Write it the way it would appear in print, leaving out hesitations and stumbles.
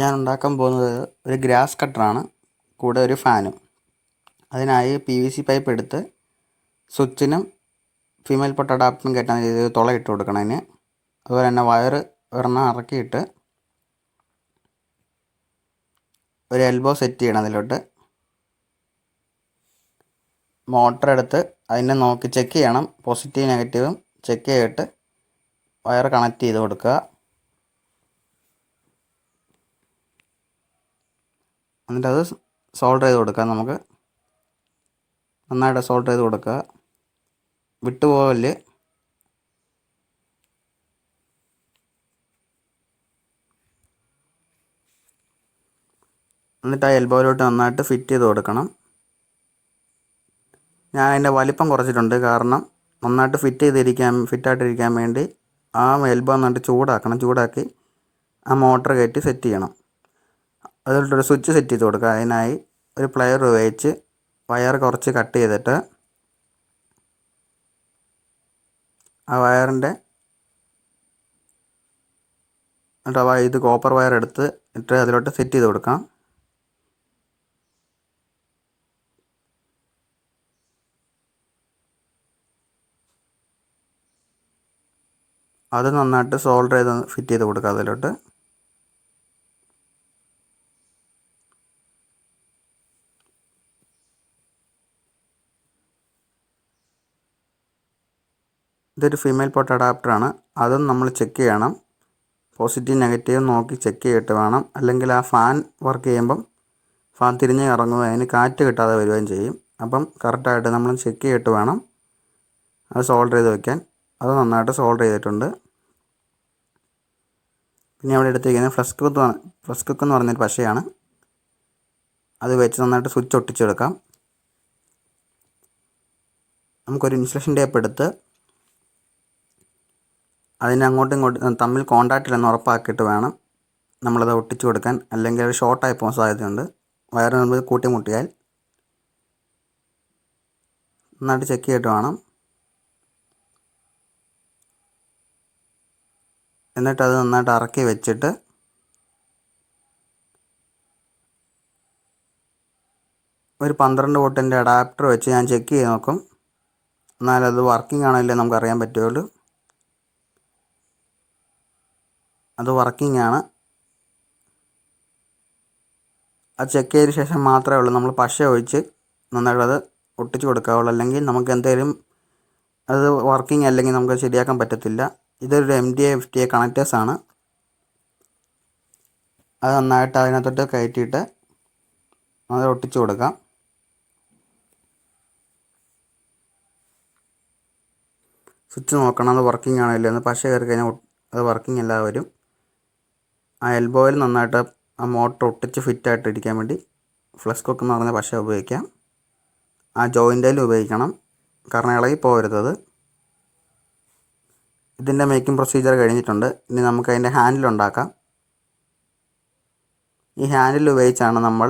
ഞാൻ ഉണ്ടാക്കാൻ പോകുന്നത് ഒരു ഗ്രാസ് കട്ടറാണ്, കൂടെ ഒരു ഫാനും. അതിനായി PVC പൈപ്പ് എടുത്ത് സ്വിച്ചിനും ഫീമെയിൽ പോർട്ട് അഡാപ്റ്ററിനും കയറ്റാൻ രീതിയിൽ തുളയിട്ട് കൊടുക്കണം. അതിന് അതുപോലെ തന്നെ വയർ ഒരെണ്ണം ഇറക്കിയിട്ട് ഒരു എൽബോ സെറ്റ് ചെയ്യണം. അതിലോട്ട് മോട്ടർ എടുത്ത് അതിനെ നോക്കി ചെക്ക് ചെയ്യണം. പോസിറ്റീവ് നെഗറ്റീവും ചെക്ക് ചെയ്തിട്ട് വയർ കണക്ട് ചെയ്ത് കൊടുക്കുക. എന്നിട്ടത് സോൾഡർ ചെയ്ത് കൊടുക്കുക. നമുക്ക് നന്നായിട്ട് സോൾഡർ ചെയ്ത് കൊടുക്കുക, വിട്ടുപോകല്. എന്നിട്ട് ആ എൽബോയിലോട്ട് നന്നായിട്ട് ഫിറ്റ് ചെയ്ത് കൊടുക്കണം. ഞാൻ അതിൻ്റെ വലിപ്പം കുറച്ചിട്ടുണ്ട്, കാരണം നന്നായിട്ട് ഫിറ്റായിട്ടിരിക്കാൻ വേണ്ടി ആ എൽബോ നന്നായിട്ട് ചൂടാക്കി ആ മോട്ടർ കയറ്റി സെറ്റ് ചെയ്യണം. അതിലോട്ടൊരു സ്വിച്ച് സെറ്റ് ചെയ്ത് കൊടുക്കുക. അതിനായി ഒരു പ്ലെയർ ഉപയോഗിച്ച് വയർ കുറച്ച് കട്ട് ചെയ്തിട്ട് ആ വയറിൻ്റെ ഇത് കോപ്പർ വയർ എടുത്ത് അതിലോട്ട് സെറ്റ് ചെയ്ത് കൊടുക്കാം. അത് നന്നായിട്ട് സോൾഡർ ചെയ്ത് ഫിറ്റ് ചെയ്ത് കൊടുക്കുക അതിലോട്ട്. ഇതൊരു ഫീമെയിൽ പോർട്ട് അഡാപ്റ്ററാണ്. അതും നമ്മൾ ചെക്ക് ചെയ്യണം. പോസിറ്റീവ് നെഗറ്റീവ് നോക്കി ചെക്ക് ചെയ്തിട്ട് വേണം, അല്ലെങ്കിൽ ആ ഫാൻ വർക്ക് ചെയ്യുമ്പം ഫാൻ തിരിഞ്ഞ് ഇറങ്ങുകയും അതിന് കാറ്റ് കിട്ടാതെ വരികയും ചെയ്യും. അപ്പം കറക്റ്റായിട്ട് നമ്മൾ ചെക്ക് ചെയ്തിട്ട് വേണം അത് സോൾഡർ ചെയ്ത് വയ്ക്കാൻ. അത് നന്നായിട്ട് സോൾഡർ ചെയ്തിട്ടുണ്ട്. പിന്നെ അവിടെ എടുത്തിരിക്കുന്നത് ഫ്ലക്സ് കുക്ക് എന്ന് പറഞ്ഞൊരു പശയാണ്. അത് വെച്ച് നന്നായിട്ട് സ്വിച്ച് ഒട്ടിച്ചെടുക്കാം. നമുക്കൊരു ഇൻസുലേഷൻ ടേപ്പ് എടുത്ത് അതിനെ അങ്ങോട്ടും ഇങ്ങോട്ടും തമ്മിൽ കോണ്ടാക്റ്റില്ലെന്ന് ഉറപ്പാക്കിയിട്ട് വേണം നമ്മളത് ഒട്ടിച്ചു കൊടുക്കാൻ, അല്ലെങ്കിൽ അത് ഷോർട്ടായി പോകാൻ സാധ്യതയുണ്ട്. വയറ് നമ്മൾ കൂട്ടിമുട്ടിയാൽ. നന്നായിട്ട് ചെക്ക് ചെയ്തിട്ട് വേണം. എന്നിട്ട് അത് നന്നായിട്ട് ഇറക്കി വെച്ചിട്ട് ഒരു 12 വോൾട്ടിൻ്റെ അഡാപ്റ്റർ വെച്ച് ഞാൻ ചെക്ക് ചെയ്ത് നോക്കും. എന്നാലത് വർക്കിംഗ് ആണോ ഇല്ലയോ നമുക്ക് അറിയാൻ പറ്റുള്ളൂ. അത് വർക്കിംഗ് ആണ്. അത് ചെക്ക് ചെയ്തതിന് ശേഷം മാത്രമേ ഉള്ളൂ നമ്മൾ പശ ഒഴിച്ച് നന്നായിട്ട് അത് ഒട്ടിച്ച് കൊടുക്കാവുള്ളൂ. അല്ലെങ്കിൽ നമുക്ക് എന്തെങ്കിലും അത് വർക്കിംഗ് അല്ലെങ്കിൽ നമുക്ക് ശരിയാക്കാൻ പറ്റത്തില്ല. ഇതൊരു MDA FTA കണക്റ്റേഴ്സാണ്. അത് നന്നായിട്ട് അതിനകത്തോട്ട് കയറ്റിയിട്ട് അത് ഒട്ടിച്ച് കൊടുക്കാം. സ്വിച്ച് നോക്കണം അത് വർക്കിംഗ് ആണോ ഇല്ലയോ എന്ന്. പശ കയറി കഴിഞ്ഞാൽ അത് വർക്കിംഗ് അല്ല വരും. ആ എൽബോയിൽ നന്നായിട്ട് ആ മോട്ടർ ഒട്ടിച്ച് ഫിറ്റായിട്ടിരിക്കാൻ വേണ്ടി ഫ്ലക്സ് കുക്ക് എന്ന് പറഞ്ഞ പശ ഉപയോഗിക്കാം. ആ ജോയിൻറ്റിൽ ഉപയോഗിക്കണം, കാരണം ഇളകി പോകരുത്. ഇതിൻ്റെ മേക്കിംഗ് പ്രൊസീജിയർ കഴിഞ്ഞിട്ടുണ്ട്. ഇനി നമുക്ക് അതിൻ്റെ ഹാൻഡിൽ ഉണ്ടാക്കാം. ഈ ഹാൻഡിൽ ഉപയോഗിച്ചാണ് നമ്മൾ